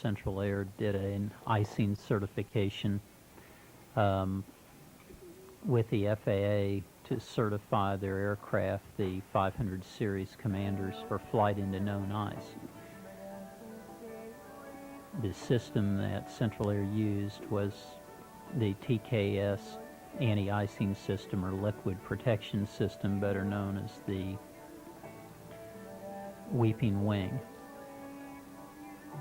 Central Air did an icing certification with the FAA to certify their aircraft, the 500 series Commanders, for flight into known ice. The system that Central Air used was the TKS anti-icing system, or liquid protection system, better known as the Weeping Wing.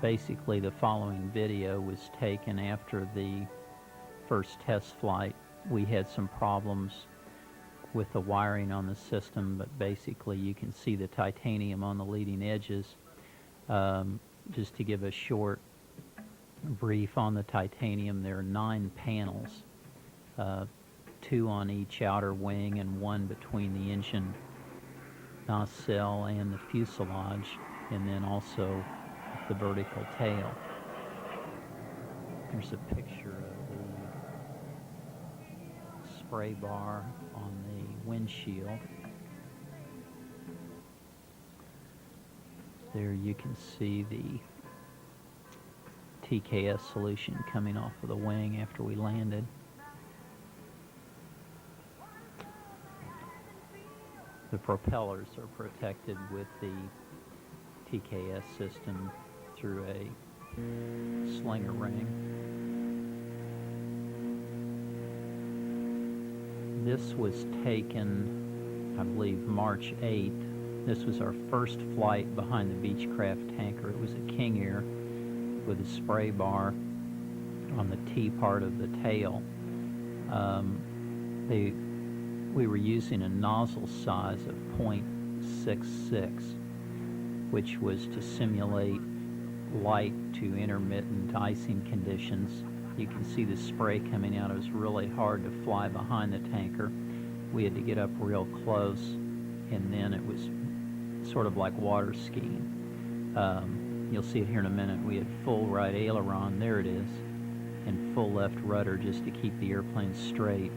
Basically, the following video was taken after the first test flight. We had some problems with the wiring on the system, but basically you can see the titanium on the leading edges. Just to give a short brief on the titanium, there are 9 panels, 2 on each outer wing and 1 between the engine nacelle and the fuselage, and then also the vertical tail. There's a picture of the spray bar on the windshield. There you can see the TKS solution coming off of the wing after we landed. The propellers are protected with the TKS system through a slinger ring. This was taken, I believe, March 8th. This was our first flight behind the Beechcraft tanker. It was a King Air with a spray bar on the T part of the tail. We were using a nozzle size of .66, which was to simulate light to intermittent icing conditions. You can see the spray coming out. It was really hard to fly behind the tanker. We had to get up real close, and then it was sort of like water skiing. You'll see it here in a minute. We had full right aileron, there it is, and full left rudder just to keep the airplane straight.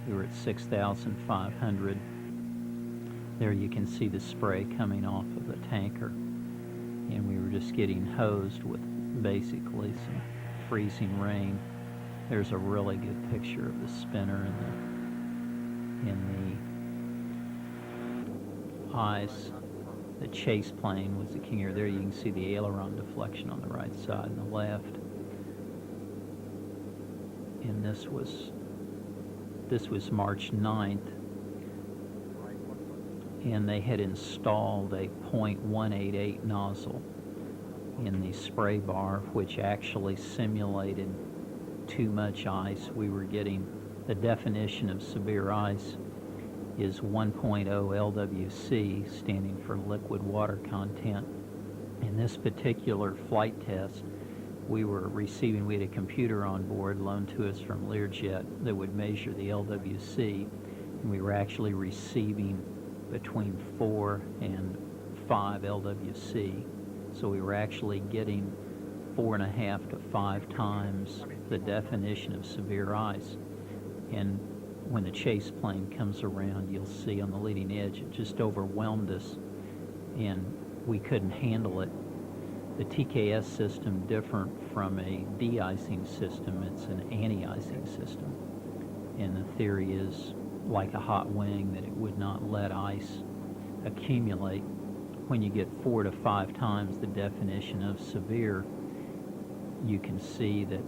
We were at 6,500. There you can see the spray coming off of the tanker. And we were just getting hosed with basically some freezing rain. There's a really good picture of the spinner in the ice. The chase plane was the King Air. There you can see the aileron deflection on the right side and the left. And this was March 9th, and they had installed a .188 nozzle in the spray bar, which actually simulated too much ice. We were getting, the definition of severe ice is 1.0 LWC, standing for liquid water content. In this particular flight test, we had a computer on board loaned to us from Learjet that would measure the LWC, and we were actually receiving between 4 and 5 LWC. So we were actually getting 4.5 to 5 times the definition of severe ice. And when the chase plane comes around, you'll see on the leading edge, it just overwhelmed us, and we couldn't handle it. The TKS system, different from a de-icing system, it's an anti-icing system. And the theory is, like a hot wing, that it would not let ice accumulate. When you get 4 to 5 times the definition of severe, you can see that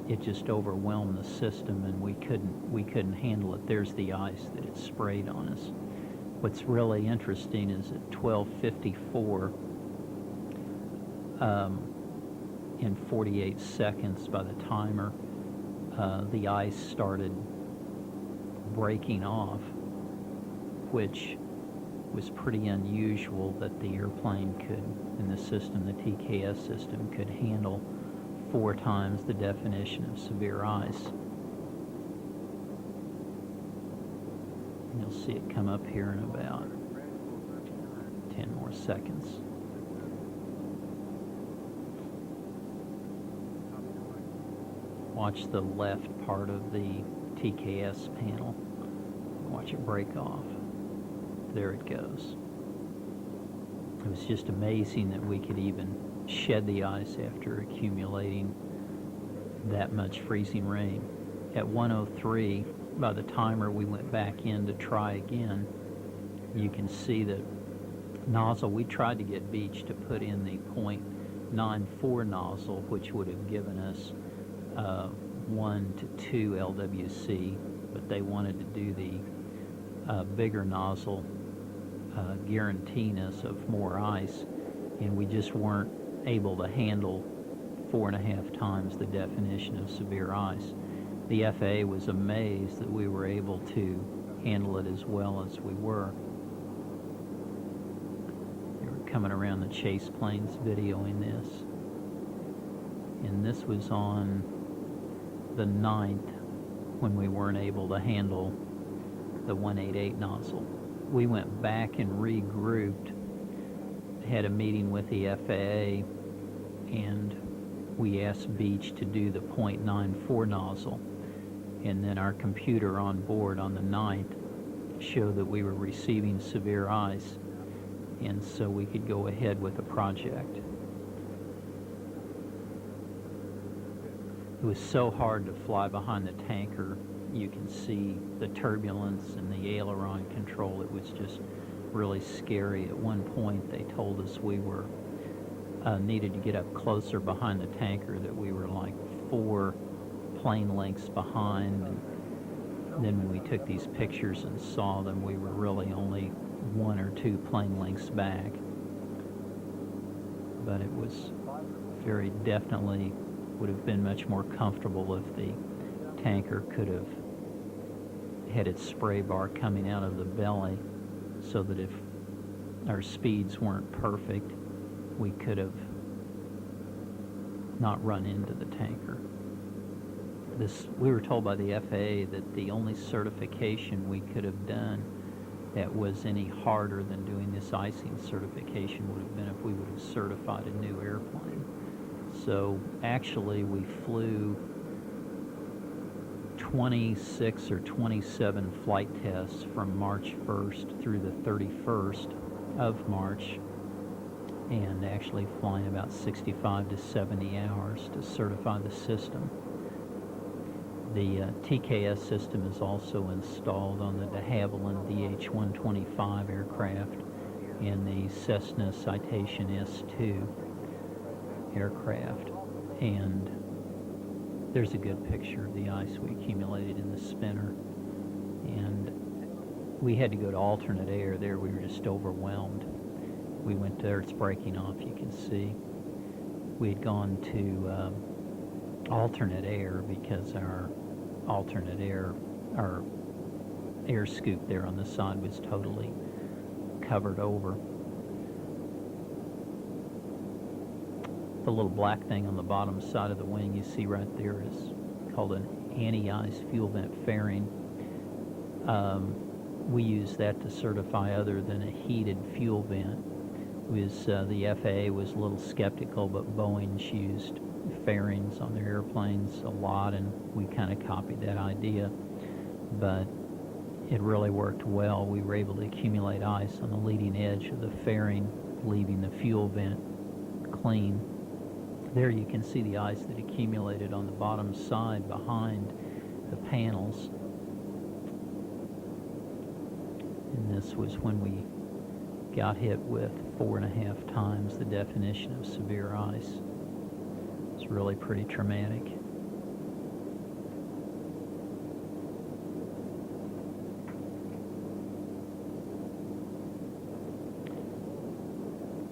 it just overwhelmed the system, and we couldn't handle it. There's the ice that it sprayed on us. What's really interesting is at 12:54, in 48 seconds by the timer, the ice started breaking off, which was pretty unusual that the airplane could, in the system, the TKS system, could handle 4 times the definition of severe ice. And you'll see it come up here in about 10 more seconds. Watch the left part of the TKS panel. Watch it break off. There it goes. It was just amazing that we could even shed the ice after accumulating that much freezing rain. At 1:03, by the timer we went back in to try again, you can see the nozzle. We tried to get Beach to put in the .94 nozzle, which would have given us 1 to 2 LWC, but they wanted to do the bigger nozzle, guaranteeing us of more ice, and we just weren't able to handle 4.5 times the definition of severe ice. The FAA was amazed that we were able to handle it as well as we were. They were coming around the Chase planes videoing this. And this was on the 9th when we weren't able to handle the 188 nozzle. We went back and regrouped, had a meeting with the FAA, and we asked Beach to do the .94 nozzle. And then our computer on board on the 9th showed that we were receiving severe ice, and so we could go ahead with the project. It was so hard to fly behind the tanker. You can see the turbulence and the aileron control. It was just really scary. At one point they told us we were needed to get up closer behind the tanker, that we were like 4 plane lengths behind, and then when we took these pictures and saw them, we were really only 1 or 2 plane lengths back. But it was very definitely would have been much more comfortable if the tanker could have had its spray bar coming out of the belly, so that if our speeds weren't perfect, we could have not run into the tanker. We were told by the FAA that the only certification we could have done that was any harder than doing this icing certification would have been if we would have certified a new airplane. So actually we flew 26 or 27 flight tests from March 1st through the 31st of March, and actually flying about 65 to 70 hours to certify the system. The TKS system is also installed on the de Havilland DH-125 aircraft and the Cessna Citation S2 aircraft. And there's a good picture of the ice we accumulated in the spinner. And we had to go to alternate air there. We were just overwhelmed. We went there, it's breaking off, you can see. We had gone to alternate air because our alternate air, our air scoop there on the side was totally covered over. The little black thing on the bottom side of the wing you see right there is called an anti-ice fuel vent fairing. We use that to certify other than a heated fuel vent. The FAA was a little skeptical, but Boeing's used fairings on their airplanes a lot, and we kind of copied that idea, but it really worked well. We were able to accumulate ice on the leading edge of the fairing, leaving the fuel vent clean. There you can see the ice that accumulated on the bottom side behind the panels, and this was when we got hit with 4.5 times the definition of severe ice. It's really pretty traumatic.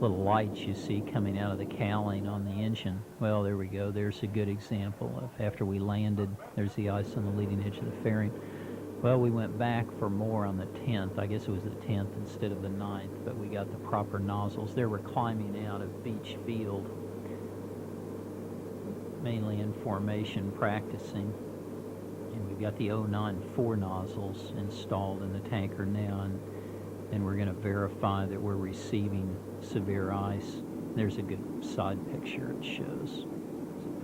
Little lights you see coming out of the cowling on the engine. Well, there we go. There's a good example of after we landed, there's the ice on the leading edge of the fairing. Well, we went back for more on the 10th. I guess it was the 10th instead of the 9th, but we got the proper nozzles. They were climbing out of Beach Field, mainly in formation practicing. And we've got the 094 nozzles installed in the tanker now, and we're going to verify that we're receiving severe ice. There's a good side picture it shows.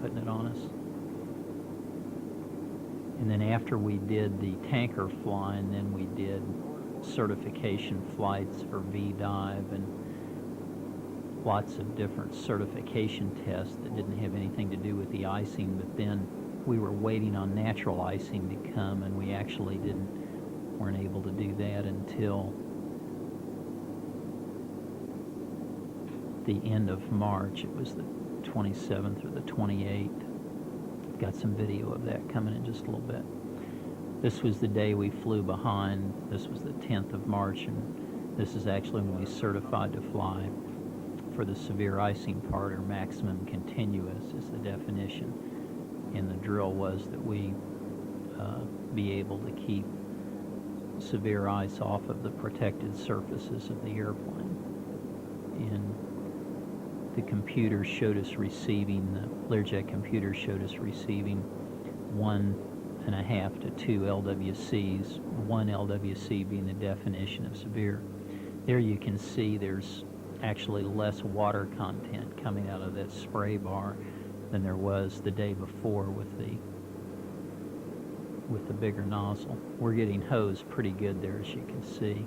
Putting it on us. And then after we did the tanker flying, then we did certification flights for VDive, and lots of different certification tests that didn't have anything to do with the icing, but then we were waiting on natural icing to come, and we actually weren't able to do that until the end of March. It was the 27th or the 28th. Got some video of that coming in just a little bit. This was the day we flew behind. This was the 10th of March, and this is actually when we certified to fly for the severe icing part, or maximum continuous is the definition. And the drill was that we be able to keep severe ice off of the protected surfaces of the airplane. And the computer showed us receiving, the Learjet computer showed us receiving 1.5 to 2 LWCs, 1 LWC being the definition of severe. There you can see there's actually less water content coming out of that spray bar than there was the day before with the bigger nozzle. We're getting hosed pretty good there, as you can see.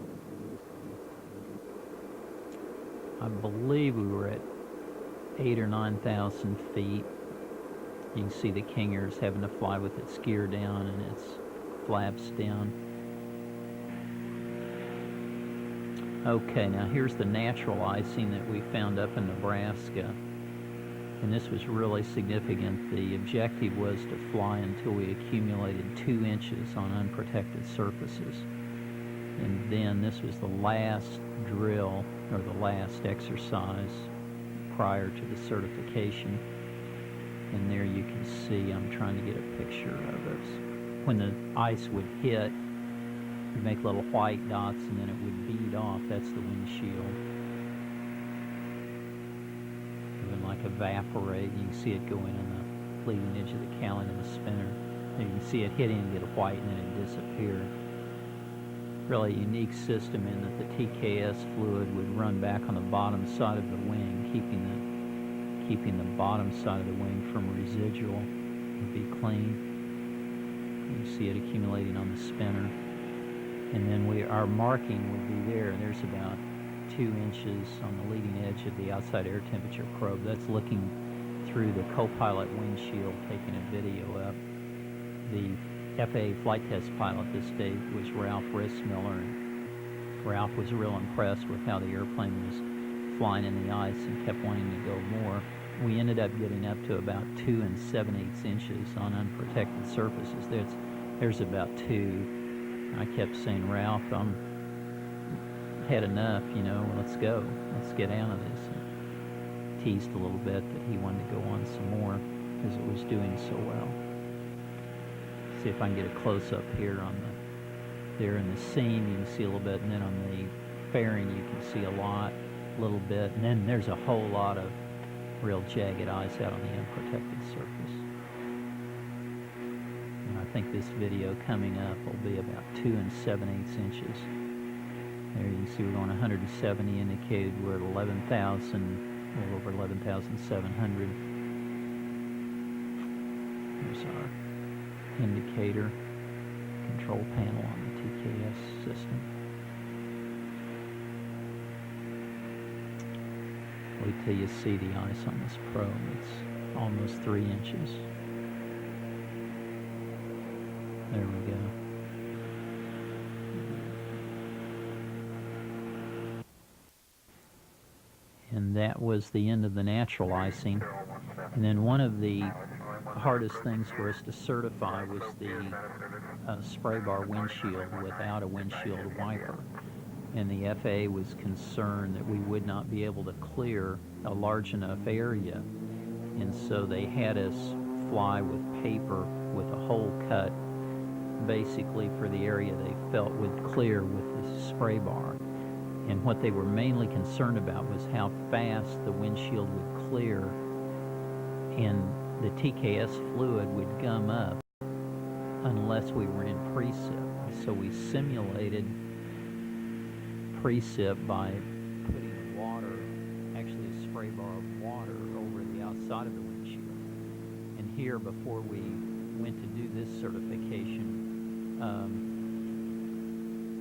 I believe we were at 8,000 or 9,000 feet. You can see the King Air is having to fly with its gear down and its flaps down. Okay, now here's the natural icing that we found up in Nebraska. And this was really significant. The objective was to fly until we accumulated 2 inches on unprotected surfaces. And then this was the last drill, or the last exercise prior to the certification. And there you can see, I'm trying to get a picture of us. When the ice would hit, it would make little white dots and then it would bead off. That's the windshield. It would like evaporate. You can see it going on the leading edge of the cowling of the spinner. And you can see it hitting and get white and then it disappear. Really unique system in that the TKS fluid would run back on the bottom side of the wing, keeping the bottom side of the wing from residual and be clean. You see it accumulating on the spinner. And then our marking would be there. There's about 2 inches on the leading edge of the outside air temperature probe. That's looking through the co-pilot windshield, taking a video up. The FAA flight test pilot this day was Ralph Rissmiller. And Ralph was real impressed with how the airplane was flying in the ice and kept wanting to go more. We ended up getting up to about 2 7/8 inches on unprotected surfaces. There's about 2. I kept saying, Ralph, I'm had enough, let's go. Let's get out of this. And teased a little bit that he wanted to go on some more because it was doing so well. See if I can get a close-up here on there in the seam. You can see a little bit, and then on the fairing you can see a little bit, and then there's a whole lot of real jagged ice out on the unprotected surface. And I think this video coming up will be about 2 7/8 inches. There you can see we're going 170 indicated. We're at 11,000, a little over 11,700. Here's our indicator control panel on the TKS system. Wait till you see the ice on this probe. It's almost 3 inches. There we go. And that was the end of the natural icing. And then one of the hardest things for us to certify was the spray bar windshield without a windshield wiper. And the FAA was concerned that we would not be able to clear a large enough area. And so they had us fly with paper with a hole cut basically for the area they felt would clear with the spray bar. And what they were mainly concerned about was how fast the windshield would clear and the TKS fluid would gum up unless we were in precip. So we simulated precip by putting water, actually a spray bar of water, over the outside of the windshield. And here, before we went to do this certification,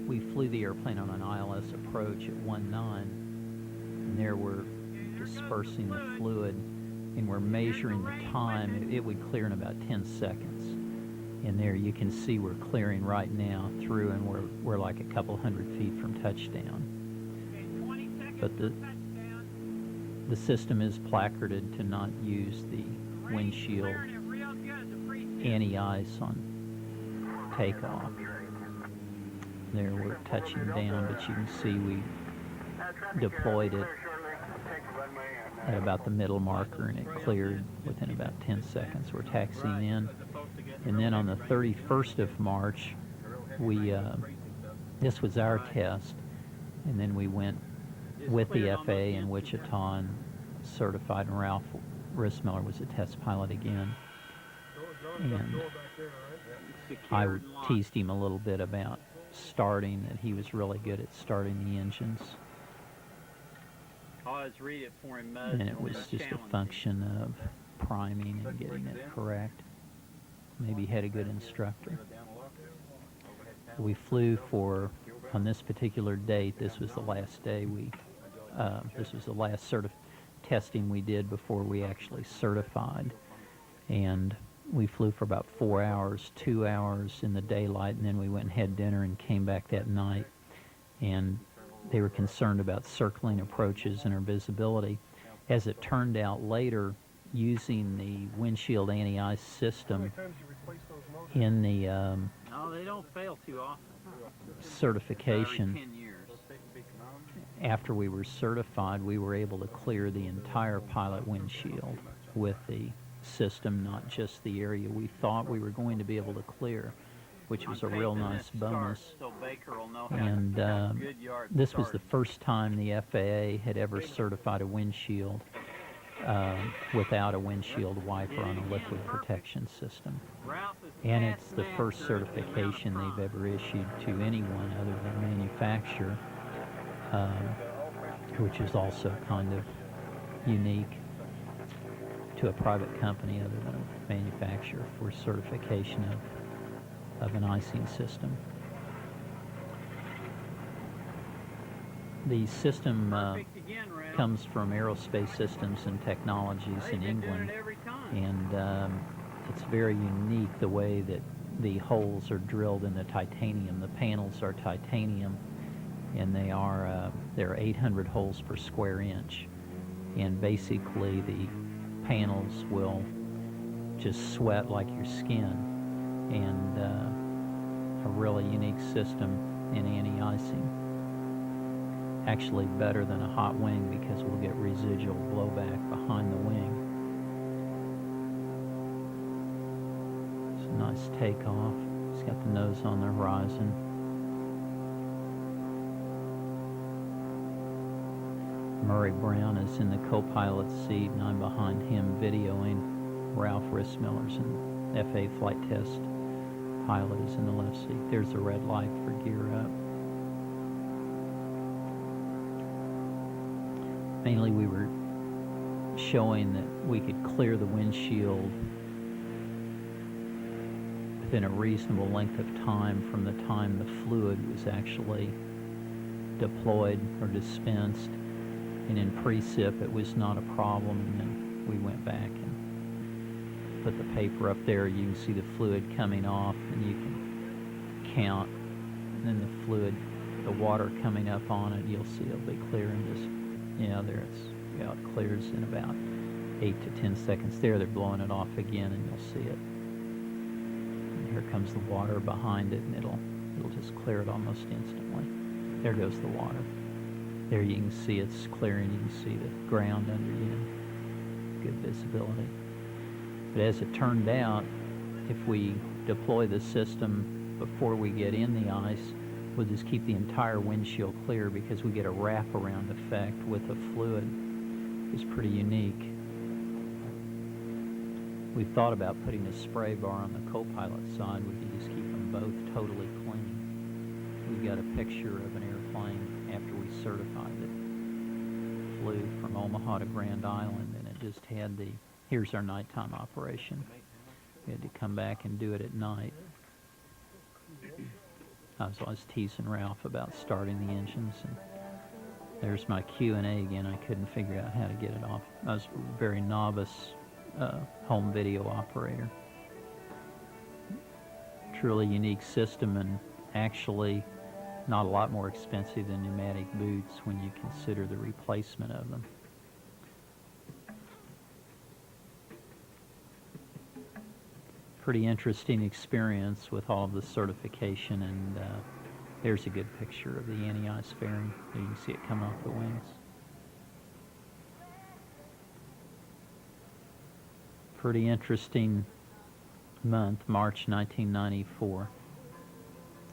we flew the airplane on an ILS approach at 1.9, and there were dispersing the fluid, and we're measuring the time. It would clear in about 10 seconds. And there you can see we're clearing right now through, and we're like a couple hundred feet from touchdown. But the system is placarded to not use the windshield anti-ice on takeoff. There we're touching down, but you can see we deployed it at about the middle marker, and it cleared within about 10 seconds. We're taxiing in. And then on the 31st of March, this was our test, and then we went with the FAA in Wichita and certified, and Ralph Rissmiller was a test pilot again. And I teased him a little bit about starting, that he was really good at starting the engines. And it was just a function of priming and getting it correct. Maybe had a good instructor. We flew on this particular date, this was the last day this was the last sort of testing we did before we actually certified. And we flew for about 4 hours, 2 hours in the daylight, and then we went and had dinner and came back that night. And they were concerned about circling approaches and our visibility. As it turned out later, using the windshield anti-ice system in the no, they don't fail too often. Certification, Every 10 years. after we were certified, we were able to clear the entire pilot windshield with the system, not just the area we thought we were going to be able to clear, which was a real nice bonus. So Baker will know And good yard this was start. the first time the FAA had ever certified a windshield without a windshield wiper on a liquid protection system. And it's the first certification they've ever issued to anyone other than the manufacturer, which is also kind of unique to a private company other than a manufacturer for certification of an icing system. The system comes from Aerospace Systems and Technologies in England, and it's very unique the way that the holes are drilled in the titanium. The panels are titanium, and there are 800 holes per square inch, and basically the panels will just sweat like your skin, and a really unique system in anti-icing. Actually better than a hot wing because we'll get residual blowback behind the wing. It's a nice takeoff. It's got the nose on the horizon. Murray Brown is in the co-pilot seat, and I'm behind him videoing. Ralph Rissmiller's in FAA flight test pilot is in the left seat. There's the red light for gear up. Mainly we were showing that we could clear the windshield within a reasonable length of time from the time the fluid was actually deployed or dispensed. And in pre-SIP it was not a problem, and then we went back and put the paper up there. You can see the fluid coming off, and you can count, and then the fluid, the water coming up on it, you'll see it'll be clear in just, there it clears in about 8 to 10 seconds. There, they're blowing it off again, and you'll see it. And here comes the water behind it, and it'll just clear it almost instantly. There goes the water. There you can see it's clearing. You can see the ground under you. Good visibility. But as it turned out, if we deploy the system before we get in the ice, we'll just keep the entire windshield clear because we get a wraparound effect with the fluid. It's pretty unique. We've thought about putting a spray bar on the co-pilot side. We could just keep them both totally clean. We've got a picture of an airplane after we certified it. Flew from Omaha to Grand Island, and it just had here's our nighttime operation. We had to come back and do it at night. I was teasing Ralph about starting the engines, and There's my Q&A again. I couldn't figure out how to get it off. I was a very novice home video operator. Truly unique system, and actually not a lot more expensive than pneumatic boots when you consider the replacement of them. Pretty interesting experience with all of the certification, and there's a good picture of the anti-ice fairing. You can see it coming off the wings. Pretty interesting month, March 1994.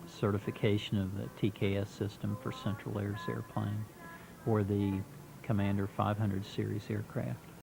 Certification of the TKS system for Central Air's airplane, or the Commander 500 series aircraft.